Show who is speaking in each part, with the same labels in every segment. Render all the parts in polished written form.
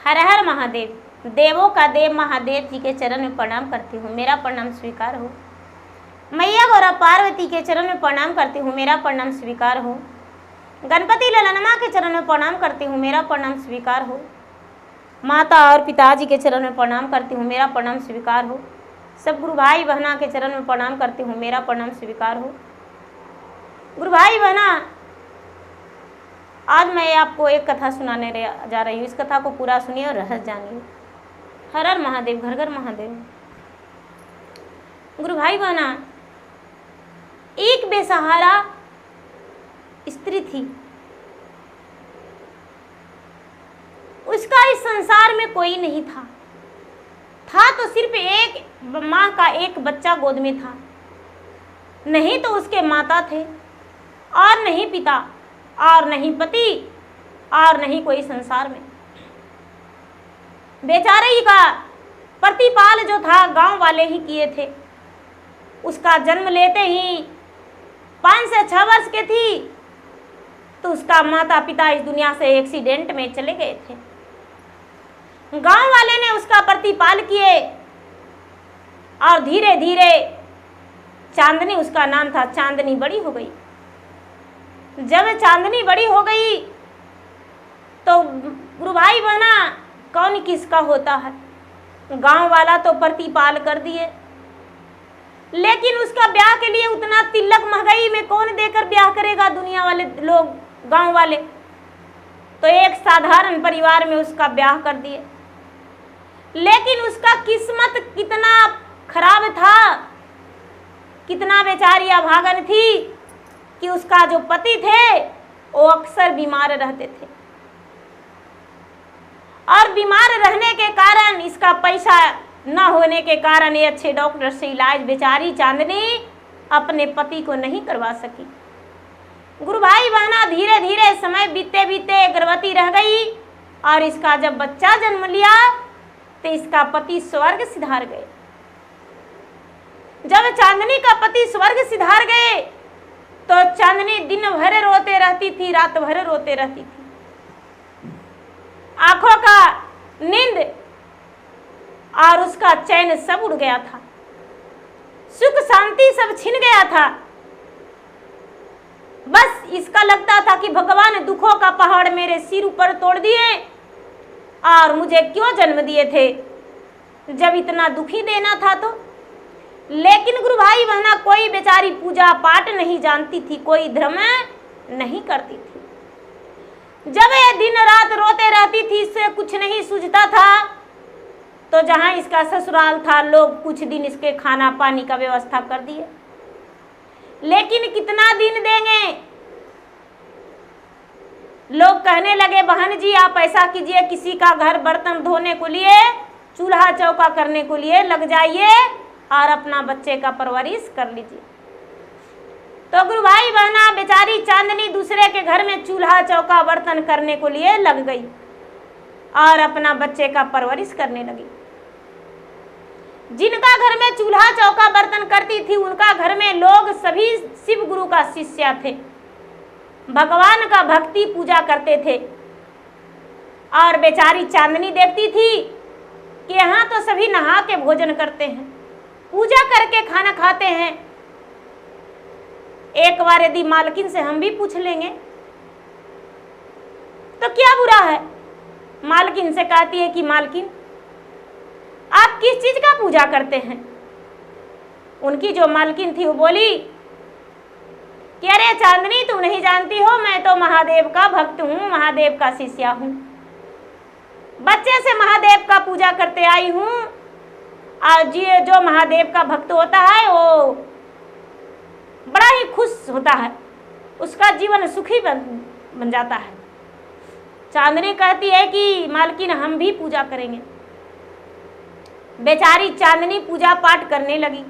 Speaker 1: हर हर महादेव। देवों का देव महादेव जी के चरण में प्रणाम करती हूँ, मेरा प्रणाम स्वीकार हो। मैया गौरा पार्वती के चरण में प्रणाम करती हूँ, मेरा प्रणाम स्वीकार हो। गणपति ललनमा के चरण में प्रणाम करती हूँ, मेरा प्रणाम स्वीकार हो। माता और पिताजी के चरण में प्रणाम करती हूँ, मेरा प्रणाम स्वीकार हो। सब गुरु भाई बहना के चरण में प्रणाम करती हूँ, मेरा प्रणाम स्वीकार हो। गुरु भाई बहना, आज मैं आपको एक कथा सुनाने जा रही हूँ। इस कथा को पूरा सुनिए और रहस्य जानिए। हर हर महादेव, घर घर महादेव। गुरु भाई बहना, एक बेसहारा स्त्री थी। उसका इस संसार में कोई नहीं था तो सिर्फ एक माँ का एक बच्चा गोद में था। नहीं तो उसके माता थे और नहीं पिता और नहीं पति और नहीं कोई संसार में। बेचारे का प्रतिपाल जो था गांव वाले ही किए थे। उसका जन्म लेते ही 5 से 6 वर्ष के थी तो उसका माता पिता इस दुनिया से एक्सीडेंट में चले गए थे। गांव वाले ने उसका प्रतिपाल किए और धीरे धीरे चांदनी, उसका नाम था, चांदनी बड़ी हो गई। जब चांदनी बड़ी हो गई तो गुरु भाई बहना, कौन किसका होता है। गांव वाला तो प्रतिपाल कर दिए, लेकिन उसका ब्याह के लिए उतना तिलक महंगाई में कौन देकर ब्याह करेगा दुनिया वाले लोग, गांव वाले। तो एक साधारण परिवार में उसका ब्याह कर दिए। लेकिन उसका किस्मत कितना खराब था, कितना बेचारी अभागन थी कि उसका जो पति थे वो अक्सर बीमार रहते थे और बीमार रहने के कारण, इसका पैसा न होने के कारण ये अच्छे डॉक्टर से इलाज बेचारी चांदनी अपने पति को नहीं करवा सकी। गुरु भाई बहना, धीरे धीरे समय बीते बीते गर्भवती रह गई और इसका जब बच्चा जन्म लिया तो इसका पति स्वर्ग सिधार गए। जब चांदनी का पति स्वर्ग सिधार गए तो चांदनी दिन भर रोते रहती थी, रात भर रोते रहती थी। आंखों का नींद और उसका चैन सब उड़ गया था, सुख शांति सब छिन गया था। बस इसका लगता था कि भगवान दुखों का पहाड़ मेरे सिर ऊपर तोड़ दिए और मुझे क्यों जन्म दिए थे जब इतना दुखी देना था तो। लेकिन गुरु भाई बहना, कोई बेचारी पूजा पाठ नहीं जानती थी, कोई धर्म नहीं करती थी। जब ये दिन रात रोते रहती थी, इससे कुछ नहीं सूझता था। तो जहां इसका ससुराल था, लोग कुछ दिन इसके खाना पानी का व्यवस्था कर दिए, लेकिन कितना दिन देंगे। लोग कहने लगे, बहन जी आप ऐसा कीजिए, किसी का घर बर्तन धोने को लिए, चूल्हा चौका करने को लिए लग जाइए और अपना बच्चे का परवरिश कर लीजिए। तो गुरु भाई बहना, बेचारी चांदनी दूसरे के घर में चूल्हा चौका बर्तन करने को लिए लग गई और अपना बच्चे का परवरिश करने लगी। जिनका घर में चूल्हा चौका बर्तन करती थी, उनका घर में लोग सभी शिव गुरु का शिष्य थे, भगवान का भक्ति पूजा करते थे। और बेचारी चांदनी देखती थी कि यहाँ तो सभी नहा के भोजन करते हैं, पूजा करके खाना खाते हैं। एक बार यदि मालकिन से हम भी पूछ लेंगे तो क्या बुरा है। मालकिन से कहती है कि मालकिन आप किस चीज का पूजा करते हैं। उनकी जो मालकिन थी वो बोली कि अरे चांदनी, तुम नहीं जानती हो, मैं तो महादेव का भक्त हूँ, महादेव का शिष्या हूँ। बच्चे से महादेव का पूजा करते आई हूँ और जो महादेव का भक्त होता है वो बड़ा ही खुश होता है, उसका जीवन सुखी बन जाता है। चांदनी कहती है कि मालकिन हम भी पूजा करेंगे। बेचारी चांदनी पूजा पाठ करने लगी,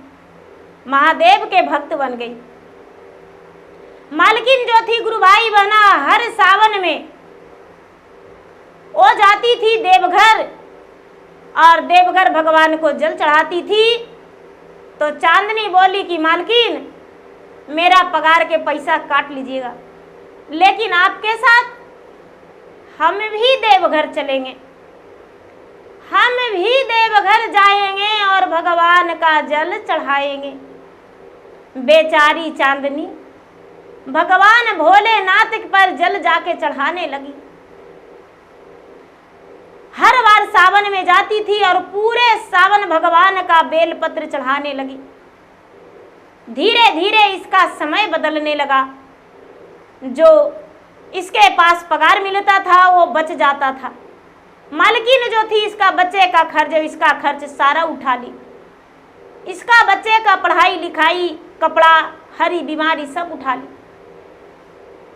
Speaker 1: महादेव के भक्त बन गई। मालकिन जो थी गुरु भाई बहना, हर सावन में वो जाती थी देवघर और देवघर भगवान को जल चढ़ाती थी। तो चांदनी बोली कि मालकिन मेरा पगार के पैसा काट लीजिएगा, लेकिन आपके साथ हम भी देवघर चलेंगे। हम भी देवघर जाएंगे और भगवान का जल चढ़ाएंगे। बेचारी चांदनी भगवान भोलेनाथ पर जल जाके चढ़ाने लगी। हर बार सावन में जाती थी और पूरे सावन भगवान का बेलपत्र चढ़ाने लगी। धीरे धीरे इसका समय बदलने लगा। जो इसके पास पगार मिलता था वो बच जाता था। मालकिन जो थी इसका बच्चे का खर्च, इसका खर्च सारा उठा ली। इसका बच्चे का पढ़ाई लिखाई, कपड़ा, हरी बीमारी सब उठा ली।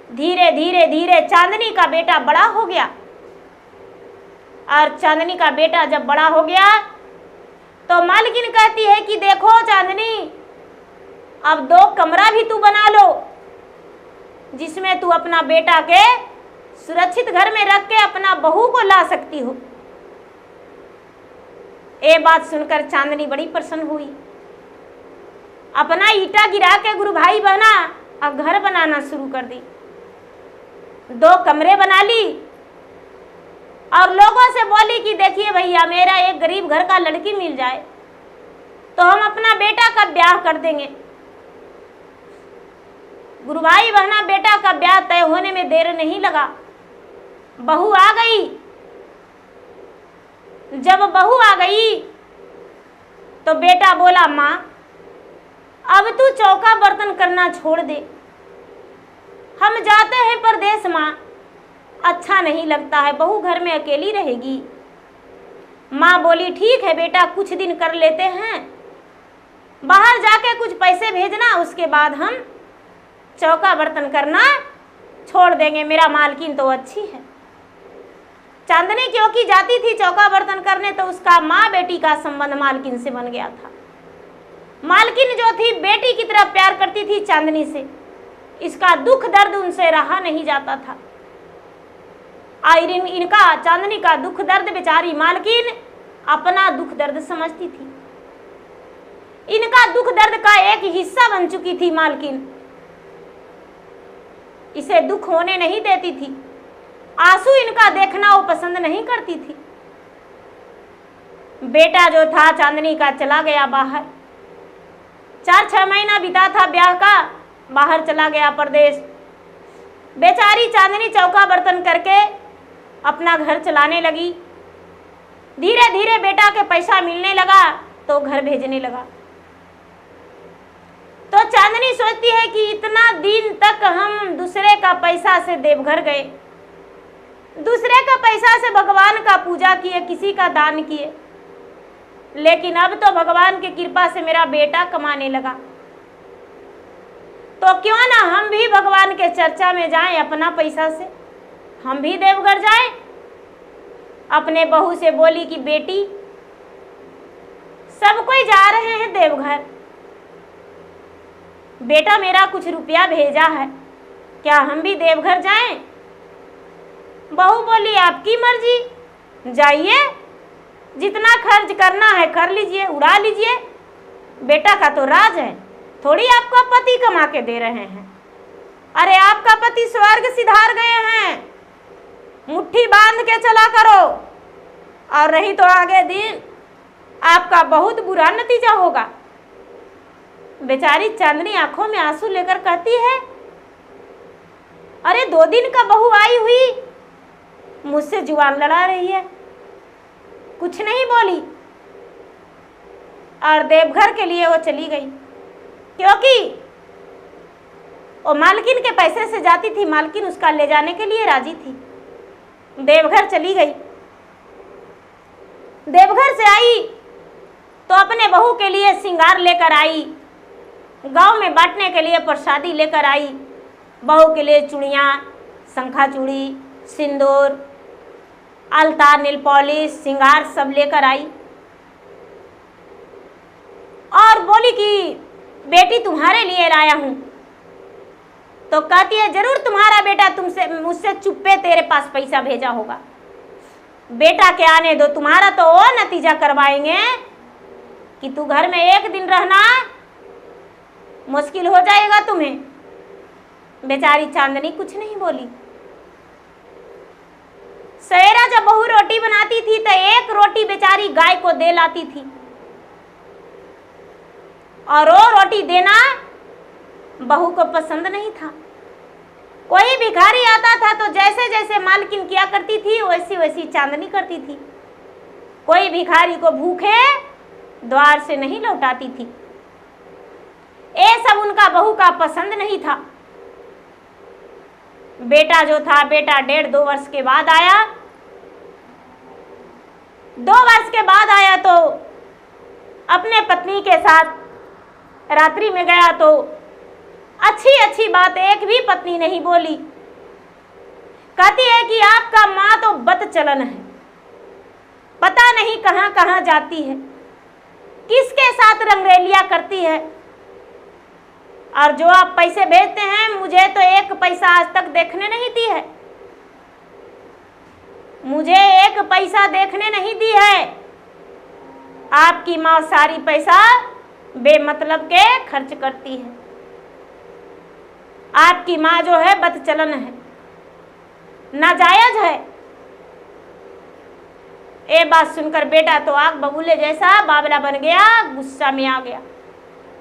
Speaker 1: धीरे धीरे धीरे चांदनी का बेटा बड़ा हो गया। और चांदनी का बेटा जब बड़ा हो गया तो मालकिन कहती है कि देखो चांदनी, अब 2 कमरा भी तू बना लो जिसमें तू अपना बेटा के सुरक्षित घर में रख के अपना बहू को ला सकती हो। ये बात सुनकर चांदनी बड़ी प्रसन्न हुई। अपना ईटा गिरा के गुरु भाई बहना अब घर बनाना शुरू कर दी। 2 कमरे बना ली और लोगों से बोली कि देखिए भैया, मेरा एक गरीब घर का लड़की मिल जाए तो हम अपना बेटा का ब्याह कर देंगे। गुरु भाई बहना बेटा का ब्याह तय होने में देर नहीं लगा। बहू आ गई। जब बहू आ गई तो बेटा बोला, माँ अब तू चौका बर्तन करना छोड़ दे, हम जाते हैं परदेश माँ, अच्छा नहीं लगता है, बहू घर में अकेली रहेगी। माँ बोली ठीक है बेटा, कुछ दिन कर लेते हैं, बाहर जाके कुछ पैसे भेजना, उसके बाद हम चौका बर्तन करना छोड़ देंगे। मेरा मालकिन तो अच्छी है। चांदनी क्योंकि जाती थी चौका बर्तन करने तो उसका माँ बेटी का संबंध मालकिन से बन गया था। मालकिन जो थी बेटी की तरह प्यार करती थी चांदनी से। इसका दुख दर्द उनसे रहा नहीं जाता था। आयरिन इनका चांदनी का दुख दर्द बेचारी मालकिन अपना दुख दर्द समझती थी। इनका दुख दर्द का एक हिस्सा बन चुकी थी मालकिन। इसे दुख होने नहीं देती थी। आंसू इनका देखना वो पसंद नहीं करती थी। बेटा जो था चांदनी का चला गया बाहर। 4-6 महीना बीता था ब्याह का, बाहर चला गया परदेश। बेचारी चांदनी चौका बर्तन करके अपना घर चलाने लगी। धीरे धीरे बेटा के पैसा मिलने लगा तो घर भेजने लगा। तो चांदनी सोचती है कि इतना दिन तक हम दूसरे का पैसा से देवघर गए, दूसरे का पैसा से भगवान का पूजा किए, किसी का दान किए, लेकिन अब तो भगवान की कृपा से मेरा बेटा कमाने लगा, तो क्यों ना हम भी भगवान के चर्चा में जाएं अपना पैसा से, हम भी देवघर जाएं। अपने बहू से बोली कि बेटी सब कोई जा रहे हैं देवघर, बेटा मेरा कुछ रुपया भेजा है, क्या हम भी देवघर जाएं? बहू बोली आपकी मर्जी, जाइए, जितना खर्च करना है कर लीजिए, उड़ा लीजिए, बेटा का तो राज है, थोड़ी आपको पति कमा के दे रहे हैं। अरे आपका पति स्वर्ग सिधार गए हैं, मुट्ठी बांध के चला करो, और रही तो आगे दिन आपका बहुत बुरा नतीजा होगा। बेचारी चांदनी आंखों में आंसू लेकर कहती है, अरे 2 दिन का बहू आई हुई मुझसे जुबान लड़ा रही है, कुछ नहीं बोली, और देवघर के लिए वो चली गई, क्योंकि वो मालकिन के पैसे से जाती थी, मालकिन उसका ले जाने के लिए राजी थी। देवघर चली गई। देवघर से आई तो अपने बहू के लिए श्रृंगार लेकर आई, गांव में बांटने के लिए प्रसादी लेकर आई। बहू के लिए चूड़ियाँ, शंखा चूड़ी, सिंदूर, अलता, नील पॉलिश, श्रृंगार सब लेकर आई और बोली कि बेटी तुम्हारे लिए लाया हूँ। तो कहती है जरूर तुम्हारा बेटा तुमसे मुझसे चुप्पे तेरे पास पैसा भेजा होगा, बेटा के आने दो, तुम्हारा तो वो नतीजा करवाएंगे कि तू घर में एक दिन रहना मुश्किल हो जाएगा तुम्हें। बेचारी चांदनी कुछ नहीं बोली। सवेरा जब बहू रोटी बनाती थी तो एक रोटी बेचारी गाय को दे लाती थी, और वो रोटी देना बहू को पसंद नहीं था। कोई भिखारी आता था तो जैसे जैसे मालकिन किया करती थी वैसी वैसी चांदनी करती थी। कोई भिखारी को भूखे द्वार से नहीं लौटाती थी। ये सब उनका बहू का पसंद नहीं था। बेटा जो था, बेटा 1.5-2 वर्ष के बाद आया। 2 वर्ष के बाद आया तो अपने पत्नी के साथ रात्रि में गया तो अच्छी अच्छी बात एक भी पत्नी नहीं बोली। कहती है कि आपका माँ तो बदचलन है, पता नहीं कहाँ कहाँ जाती है, किसके साथ रंगरेलिया करती है, और जो आप पैसे भेजते हैं मुझे तो 1 पैसा आज तक देखने नहीं दी है, मुझे 1 पैसा देखने नहीं दी है। आपकी माँ सारी पैसा बेमतलब के खर्च करती है। आपकी माँ जो है बदचलन है, नाजायज है। ये बात सुनकर बेटा तो आग बबूले जैसा बावला बन गया, गुस्सा में आ गया।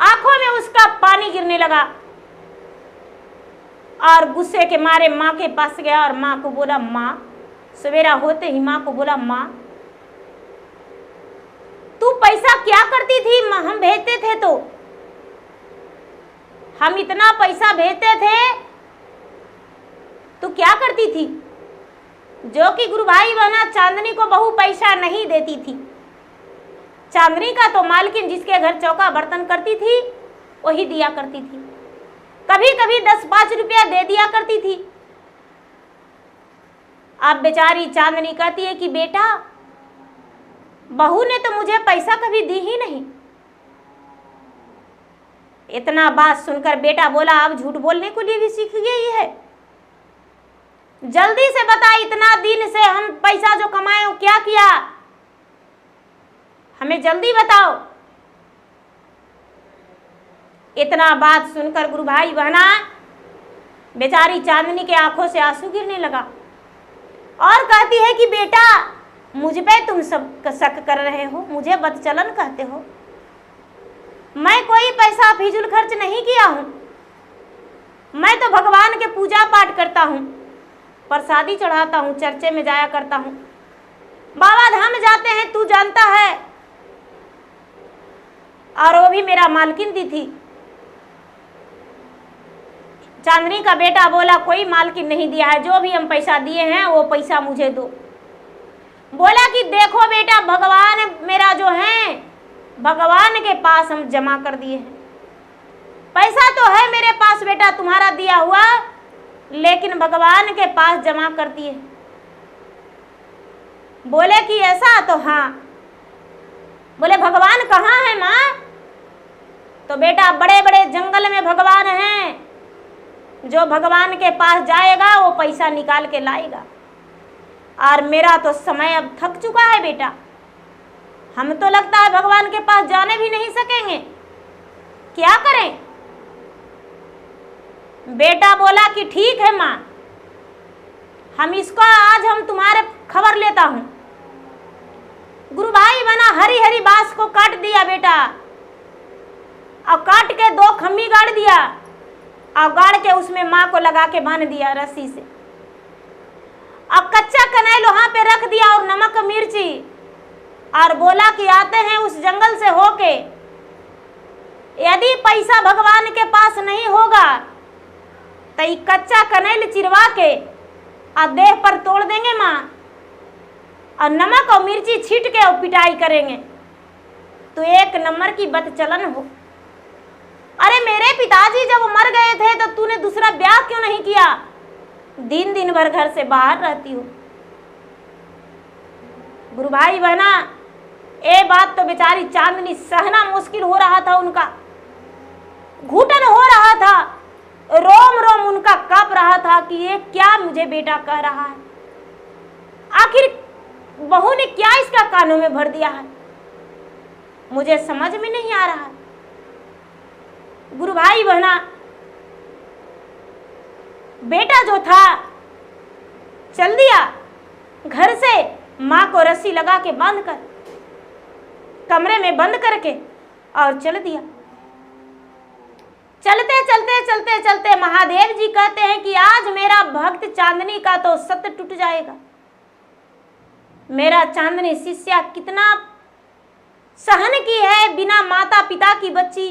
Speaker 1: आंखों में उसका पानी गिरने लगा और गुस्से के मारे माँ के पास गया और माँ को बोला, माँ, सवेरा होते ही माँ को बोला, माँ तू पैसा क्या करती थी? हम भेजते थे तो हम इतना पैसा भेजते थे, तू क्या करती थी? जो कि गुरु भाई बहना चांदनी को बहू पैसा नहीं देती थी। चांदनी का तो मालकिन जिसके घर चौका बर्तन करती थी वही दिया करती थी। कभी कभी 10-5 रुपया दे दिया करती थी। अब बेचारी चांदनी कहती है कि बेटा, बहू ने तो मुझे पैसा कभी दी ही नहीं। इतना बात सुनकर बेटा बोला, अब झूठ बोलने के लिए भी सीख गई है। जल्दी से बता, इतना दिन से हम पैसा जो कमाए हो क्या किया, हमें जल्दी बताओ। इतना बात सुनकर गुरु भाई बहना बेचारी चांदनी के आंखों से आंसू गिरने लगा और कहती है कि बेटा, मुझ पे तुम सब शक कर रहे हो, मुझे बदचलन कहते हो। मैं कोई पैसा फिजूल खर्च नहीं किया हूं। मैं तो भगवान के पूजा पाठ करता हूं, प्रसादी चढ़ाता हूं, चर्चे में जाया करता हूं, बाबा धाम जाते हैं, तू जानता है। और वो भी मेरा मालकिन दी थी। चांदनी का बेटा बोला, कोई मालकिन नहीं दिया है, जो भी हम पैसा दिए हैं वो पैसा मुझे दो। बोला कि देखो बेटा, भगवान मेरा जो है, भगवान के पास हम जमा कर दिए हैं। पैसा तो है मेरे पास बेटा तुम्हारा दिया हुआ, लेकिन भगवान के पास जमा कर दिए। बोले कि ऐसा? तो हाँ। बोले भगवान कहाँ है माँ? तो बेटा, बड़े बड़े जंगल में भगवान हैं, जो भगवान के पास जाएगा वो पैसा निकाल के लाएगा। और मेरा तो समय अब थक चुका है बेटा, हम तो लगता है भगवान के पास जाने भी नहीं सकेंगे, क्या करें? बेटा बोला कि ठीक है माँ, हम इसको आज हम तुम्हारे खबर लेता हूँ। गुरु भाई बना हरी हरी बांस को काट दिया बेटा, और काट के 2 खम्मी गाड़ दिया, और गाड़ के उसमें माँ को लगा के बांध दिया रस्सी से। अब कच्चा कनैल वहां पे रख दिया और नमक मिर्ची, और बोला कि आते हैं उस जंगल से होके, यदि पैसा भगवान के पास नहीं होगा तो ये कच्चा कनैल चिरवा के और देह पर तोड़ देंगे माँ, और नमक और मिर्ची छीट के और पिटाई करेंगे, तो 1 नंबर की बदचलन हो। अरे मेरे पिताजी जब मर गए थे तो तूने दूसरा ब्याह क्यों नहीं किया? दिन दिन भर घर से बाहर रहती हो। गुरु भाई बहना, ये बात तो बेचारी चांदनी सहना मुश्किल हो रहा था, उनका घुटन हो रहा था, रोम रोम उनका कांप रहा था कि ये क्या मुझे बेटा कह रहा है, आखिर बहू ने क्या इसका कानों में भर दिया है, मुझे समझ में नहीं आ रहा है। गुरु भाई बहना, बेटा जो था चल दिया घर से, माँ को रस्सी लगा के बांध कर कमरे में बंद करके और चल दिया। चलते चलते चलते चलते महादेव जी कहते हैं कि आज मेरा भक्त चांदनी का तो सत्य टूट जाएगा। मेरा चांदनी शिष्या कितना सहन की है, बिना माता पिता की बच्ची,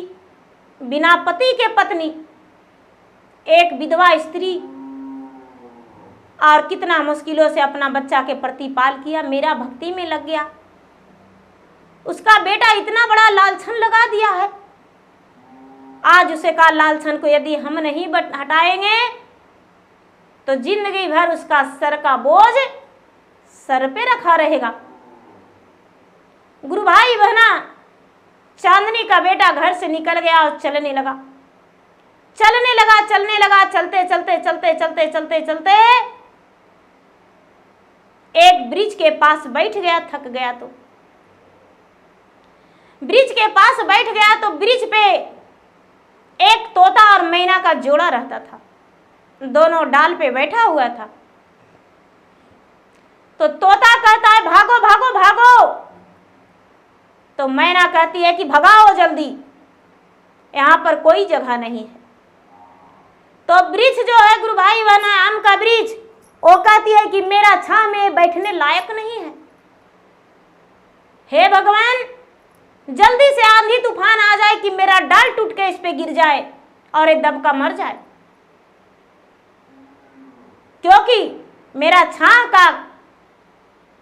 Speaker 1: बिना पति के पत्नी, एक विधवा स्त्री, और कितना मुश्किलों से अपना बच्चा के प्रतिपाल किया, मेरा भक्ति में लग गया। उसका बेटा इतना बड़ा लालछन लगा दिया है, आज उसे का लालछन को यदि हम नहीं हटाएंगे तो जिंदगी भर उसका सर का बोझ सर पे रखा रहेगा। गुरु भाई बहना, चांदनी का बेटा घर से निकल गया और चलने लगा, चलते चलते चलते चलते चलते चलते एक ब्रिज के पास बैठ गया। थक गया तो ब्रिज के पास बैठ गया तो ब्रिज पे एक तोता और मैना का जोड़ा रहता था, दोनों डाल पे बैठा हुआ था। तो तोता कहता है भागो भागो भागो, तो मैना कहती है कि भगाओ जल्दी, यहां पर कोई जगह नहीं है। तो वृक्ष जो है गुरु भाई बना आम का वृक्ष, वो कहती है कि मेरा छांव में बैठने लायक नहीं है। हे भगवान, जल्दी से आंधी तूफान आ जाए कि मेरा डाल टूट के इस पे गिर जाए और ये दबका मर जाए, क्योंकि मेरा छांव का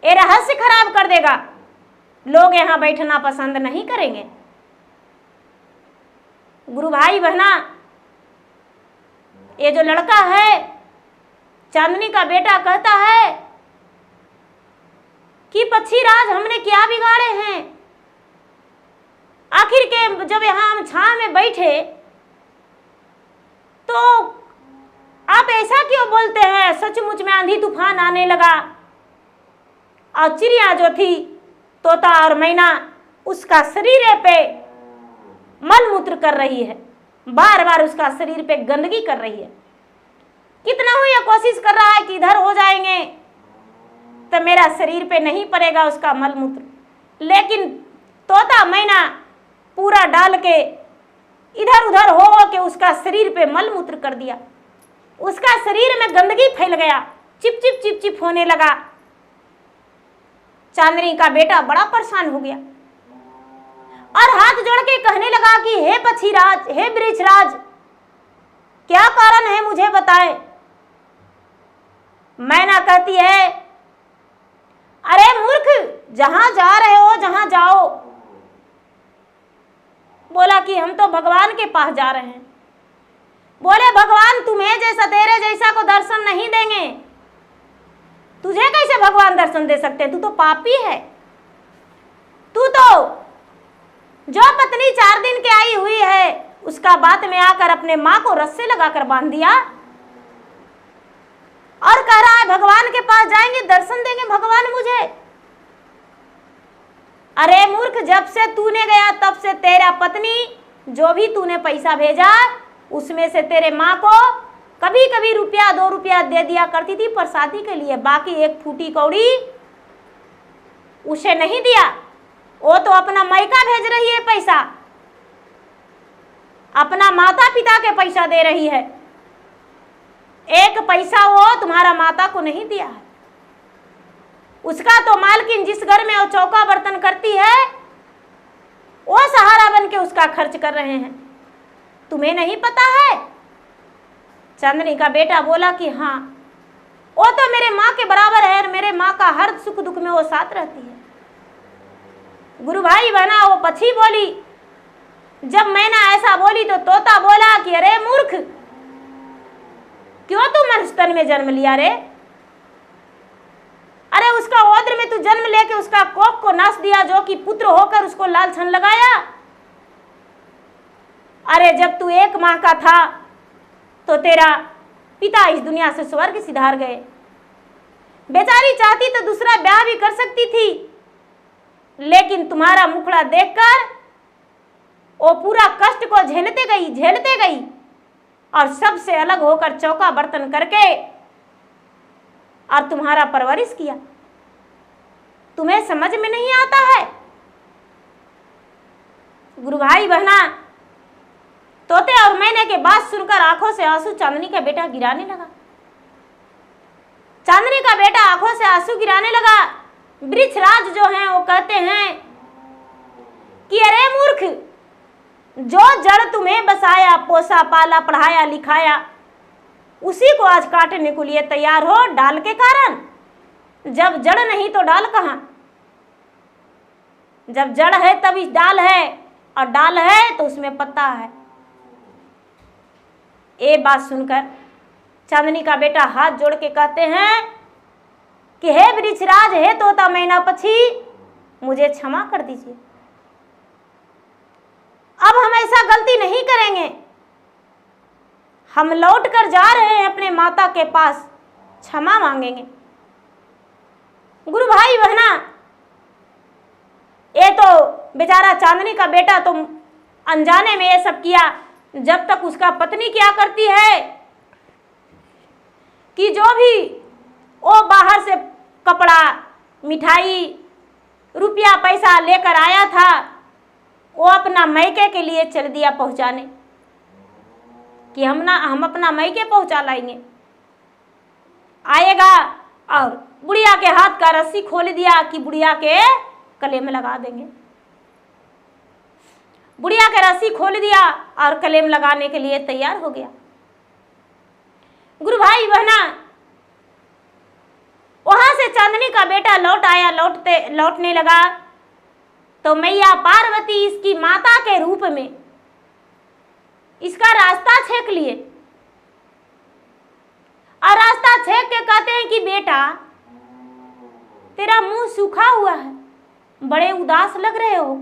Speaker 1: ये रहस्य खराब कर देगा, लोग यहां बैठना पसंद नहीं करेंगे। गुरु भाई बहना, ये जो लड़का है चांदनी का बेटा कहता है कि पक्षीराज हमने क्या बिगाड़े हैं, आखिर के जब यहां हम छांव में बैठे तो आप ऐसा क्यों बोलते हैं, सचमुच में आंधी तूफान आने लगा और चिड़िया जो थी तोता और मैना उसका शरीर पे मलमूत्र कर रही है, बार बार उसका शरीर पे गंदगी कर रही है। कितना हुई यह कोशिश कर रहा है कि इधर हो जाएंगे तो मेरा शरीर पे नहीं पड़ेगा उसका मलमूत्र, लेकिन तोता मैना पूरा डाल के इधर उधर हो के उसका शरीर पे मलमूत्र कर दिया। उसका शरीर में गंदगी फैल गया, चिप चिप चिप चिप होने लगा। चांदनी का बेटा बड़ा परेशान हो गया और हाथ जोड़ के कहने लगा कि हे पक्षीराज, हे वृक्षराज, क्या कारण है मुझे बताए। मैना कहती है, अरे मूर्ख, जहां जा रहे हो जहां जाओ। बोला कि हम तो भगवान के पास जा रहे हैं। बोले भगवान तुम्हें जैसा तेरे जैसा को दर्शन नहीं देंगे, तुझे कैसे भगवान दर्शन दे सकते हैं, तू तो पापी है। तू तो जो पत्नी 4 दिन के आई हुई है उसका बात में आकर अपने मां को रस्से लगाकर बांध दिया और कह रहा है भगवान के पास जाएंगे, दर्शन देंगे भगवान मुझे। अरे मूर्ख, जब से तूने गया तब से तेरा पत्नी जो भी तूने पैसा भेजा उसमें से तेरे माँ को कभी कभी रुपया 2 रुपया दे दिया करती थी प्रसादी के लिए, बाकी एक फूटी कौड़ी उसे नहीं दिया। वो तो अपना मायका भेज रही है पैसा, अपना माता पिता के पैसा दे रही है, एक पैसा वो तुम्हारा माता को नहीं दिया है। उसका तो मालकिन जिस घर में वो चौका बर्तन करती है वो सहारा बन के उसका खर्च कर रहे हैं, तुम्हें नहीं पता है। चांदनी का बेटा बोला कि हाँ, वो तो मेरे माँ के बराबर है और मेरे माँ का हर सुख दुख में वो साथ रहती है। गुरु भाई बहना, वो पक्षी बोली, जब मैना ऐसा बोली तो तोता बोला कि अरे मूर्ख, क्यों तू मनुष्य तन में जन्म लिया रे। अरे उसका ओद्र में तू जन्म लेके उसका कोख को नाश दिया जो कि पुत्र होकर उसको लालछन लगाया। अरे जब तू 1 माह का था तो तेरा पिता इस दुनिया से स्वर्ग सिधार गए। बेचारी चाहती तो दूसरा ब्याह भी कर सकती थी, लेकिन तुम्हारा मुखड़ा देखकर वो पूरा कष्ट को झेलते गई और सबसे अलग होकर चौका बर्तन करके और तुम्हारा परवरिश किया। तुम्हें समझ में नहीं आता है। गुरु भाई बहना, तोते और मैने के बात सुनकर आंखों से आंसू चांदनी का बेटा गिराने लगा। चांदनी का बेटा आंखों से आंसू गिराने लगा। वृक्षराज जो हैं वो कहते हैं कि अरे मूर्ख, जो जड़ तुम्हें बसाया, पोसा पाला, पढ़ाया लिखाया, उसी को आज काटने को लिए तैयार हो डाल के कारण। जब जड़ नहीं तो डाल कहाँ? जब जड़ है तभी डाल है, और डाल है तो उसमें पत्ता है। ये बात सुनकर चांदनी का बेटा हाथ जोड़ के कहते हैं कि हे वृक्षराज, हे तोता मैना पक्षी, मुझे क्षमा कर दीजिए। अब हम ऐसा गलती नहीं करेंगे। हम लौट कर जा रहे हैं अपने माता के पास, क्षमा मांगेंगे। गुरु भाई बहना, ये तो बेचारा चांदनी का बेटा तो अनजाने में ये सब किया। जब तक उसका पत्नी क्या करती है कि जो भी वो बाहर से कपड़ा, मिठाई, रुपया, पैसा लेकर आया था, वो अपना मैके के लिए चल दिया पहुंचाने कि हम अपना मैके पहुंचा लाएंगे। आएगा और बुढ़िया के हाथ का रस्सी खोल दिया कि बुढ़िया के गले में लगा देंगे। बुढ़िया के रस्सी खोल दिया और कलेम लगाने के लिए तैयार हो गया। गुरु भाई बहना, वहां से चांदनी का बेटा लौट आया। लौटने लगा तो मैया पार्वती इसकी माता के रूप में इसका रास्ता छेक लिए, और रास्ता छेक के कहते हैं कि बेटा, तेरा मुंह सूखा हुआ है, बड़े उदास लग रहे हो।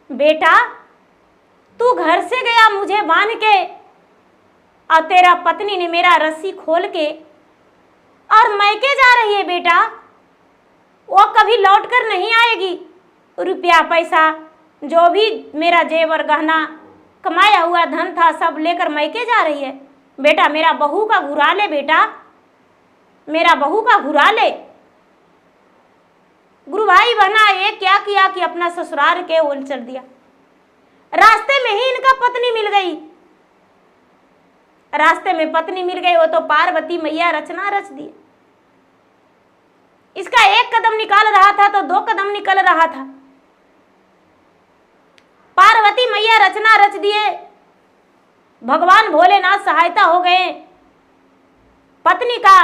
Speaker 1: बेटा, तू घर से गया मुझे बांध के, और तेरा पत्नी ने मेरा रस्सी खोल के और मैके जा रही है। बेटा, वो कभी लौट कर नहीं आएगी। रुपया पैसा जो भी मेरा जेवर गहना कमाया हुआ धन था सब लेकर मैके जा रही है। बेटा, मेरा बहू का घुरा ले। बेटा, मेरा बहू का घुरा ले। गुरु भाई बहना, ये क्या किया कि अपना ससुराल के ओर चल दिया। रास्ते में ही इनका पत्नी मिल गई। रास्ते में पत्नी मिल गई, वो तो पार्वती मैया रचना रच दी। इसका एक कदम निकाल रहा था तो दो कदम निकल रहा था। पार्वती मैया रचना रच दिए, भगवान भोलेनाथ सहायता हो गए। पत्नी का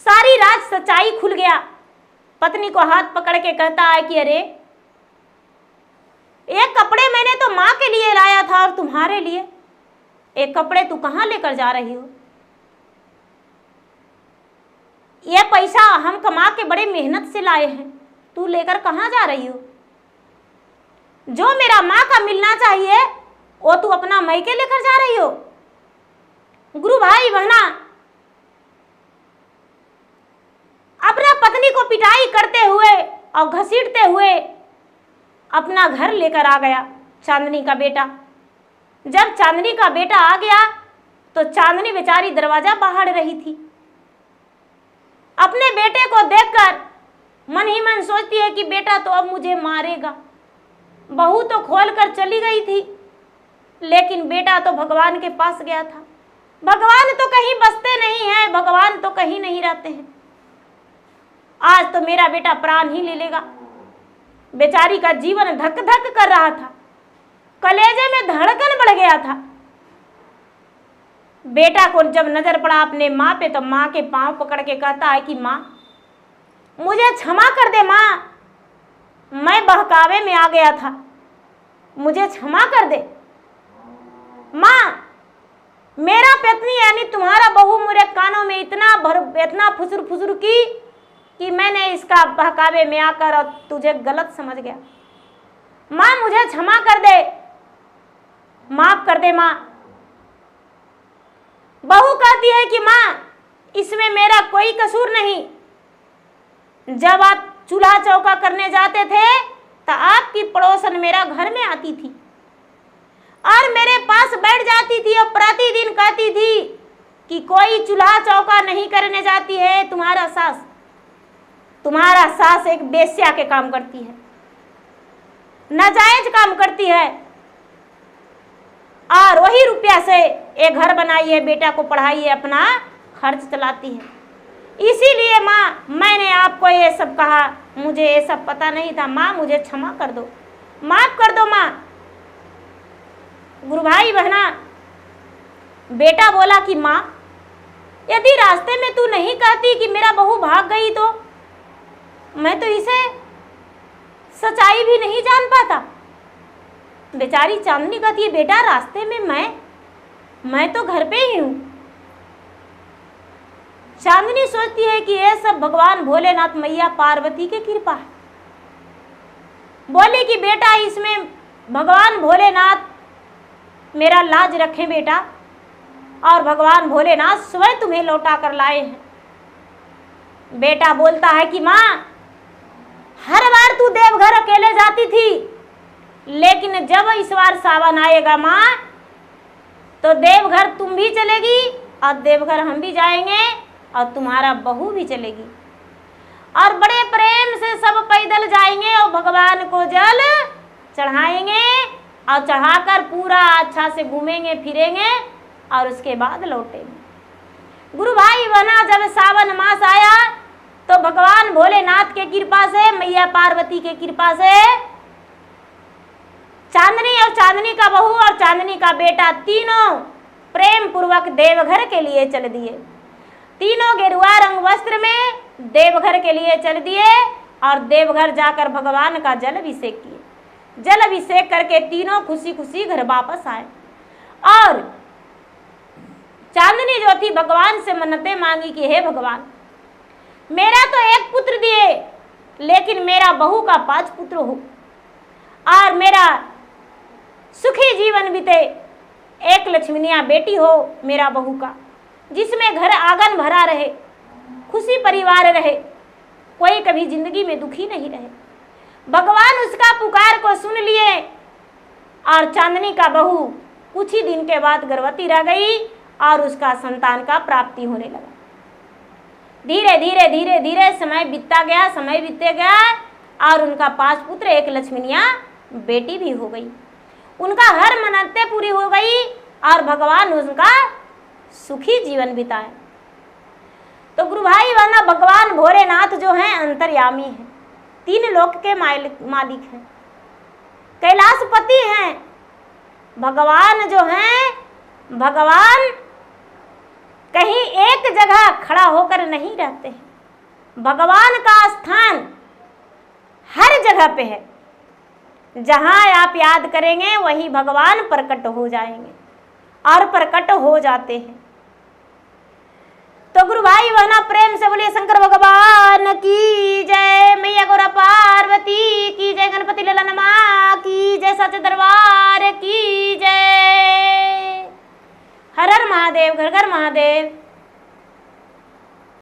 Speaker 1: सारी राज सच्चाई खुल गया। पत्नी को हाथ पकड़ के कहता है कि अरे, एक कपड़े मैंने तो माँ के लिए लाया था और तुम्हारे लिए एक कपड़े तू कहाँ लेकर जा रही हो? ये पैसा हम कमा के बड़े मेहनत से लाए हैं, तू लेकर कहाँ जा रही हो? जो मेरा माँ का मिलना चाहिए वो तू अपना मैके लेकर जा रही हो। गुरु भाई बहना, अपना पत्नी को पिटाई करते हुए और घसीटते हुए अपना घर लेकर आ गया चांदनी का बेटा। जब चांदनी का बेटा आ गया तो चांदनी बेचारी दरवाजा बाहर रही थी। अपने बेटे को देखकर मन ही मन सोचती है कि बेटा तो अब मुझे मारेगा। बहू तो खोल कर चली गई थी, लेकिन बेटा तो भगवान के पास गया था। भगवान तो कहीं बसते नहीं हैं, भगवान तो कहीं नहीं रहते हैं। आज तो मेरा बेटा प्राण ही ले लेगा। बेचारी का जीवन धक धक कर रहा था, कलेजे में धड़कन बढ़ गया था। बेटा को जब नजर पड़ा अपने माँ पे तो माँ के पांव पकड़ के कहता है कि माँ, मुझे क्षमा कर दे माँ, मैं बहकावे में आ गया था, मुझे क्षमा कर दे माँ। मेरा पत्नी यानी तुम्हारा बहू मेरे कानों में इतना फुसुर फुसुर की कि मैंने इसका बहकावे में आकर और तुझे गलत समझ गया। माँ, मुझे क्षमा कर दे, माफ कर दे माँ। बहू कहती है कि माँ, इसमें मेरा कोई कसूर नहीं। जब आप चूल्हा चौका करने जाते थे तो आपकी पड़ोसन मेरा घर में आती थी और मेरे पास बैठ जाती थी और प्रतिदिन कहती थी कि कोई चूल्हा चौका नहीं करने जाती है, तुम्हारा सास एक बेश्या के काम करती है। नाजायज काम करती है और वही रुपया से एक घर बनाई है, बेटा को पढ़ाई है, अपना खर्च चलाती है। इसीलिए माँ मैंने आपको ये सब कहा, मुझे ये सब पता नहीं था माँ, मुझे क्षमा कर दो, माफ कर दो माँ। गुरु भाई बहना, बेटा बोला कि माँ यदि रास्ते में तू नहीं कहती कि मेरा बहू भाग गई तो मैं तो इसे सच्चाई भी नहीं जान पाता। बेचारी चांदनी कहती है बेटा रास्ते में मैं तो घर पे ही हूँ। चांदनी सोचती है कि ये सब भगवान भोलेनाथ मैया पार्वती की कृपा है। बोली कि बेटा इसमें भगवान भोलेनाथ मेरा लाज रखें बेटा, और भगवान भोलेनाथ स्वयं तुम्हें लौटा कर लाए हैं। बेटा बोलता है कि माँ हर बार तू देवघर अकेले जाती थी, लेकिन जब इस बार सावन आएगा माँ तो देवघर तुम भी चलेगी और देवघर हम भी जाएंगे और तुम्हारा बहू भी चलेगी, और बड़े प्रेम से सब पैदल जाएंगे और भगवान को जल चढ़ाएंगे और चढ़ाकर पूरा अच्छा से घूमेंगे फिरेंगे और उसके बाद लौटेंगे। गुरु भाई बहना, जब सावन मास आया तो भगवान भोलेनाथ के कृपा से, मैया पार्वती के कृपा से चांदनी और चांदनी का बहू और चांदनी का बेटा तीनों प्रेम पूर्वक देवघर के लिए चल दिए। तीनों गेरुआ रंग वस्त्र में देवघर के लिए चल दिए और देवघर जाकर भगवान का जल अभिषेक किए। जल अभिषेक करके तीनों खुशी खुशी घर वापस आए। और चांदनी जो थी भगवान से मन्नतें मांगी कि हे भगवान मेरा तो एक पुत्र दिए, लेकिन मेरा बहू का 5 पुत्र हो और मेरा सुखी जीवन बीते। एक लक्ष्मीनिया बेटी हो मेरा बहू का, जिसमें घर आंगन भरा रहे, खुशी परिवार रहे, कोई कभी जिंदगी में दुखी नहीं रहे। भगवान उसका पुकार को सुन लिए और चांदनी का बहू कुछ ही दिन के बाद गर्भवती रह गई और उसका संतान का प्राप्ति होने लगा। धीरे धीरे धीरे धीरे समय बीतता गया, समय बीतते गया और उनका 5 पुत्र, एक लक्ष्मीनिया बेटी भी हो गई। उनका हर मन्नतें पूरी हो गई और भगवान उनका सुखी जीवन बिताए। तो गुरु भाई बहना, भगवान भोलेनाथ जो हैं अंतर्यामी हैं, 3 लोक के मालिक हैं, कैलाशपति हैं। भगवान जो हैं, भगवान कहीं एक जगह खड़ा होकर नहीं रहते हैं। भगवान का स्थान हर जगह पे है। जहां आप याद करेंगे वहीं भगवान प्रकट हो जाएंगे और प्रकट हो जाते हैं। तो गुरु भाई बहना, प्रेम से बोलिए शंकर भगवान की जय, मैया गौरा पार्वती की जय, गणपति ललन मां की जय, सच्चे दरबार की जय। हर हर महादेव, घर घर महादेव।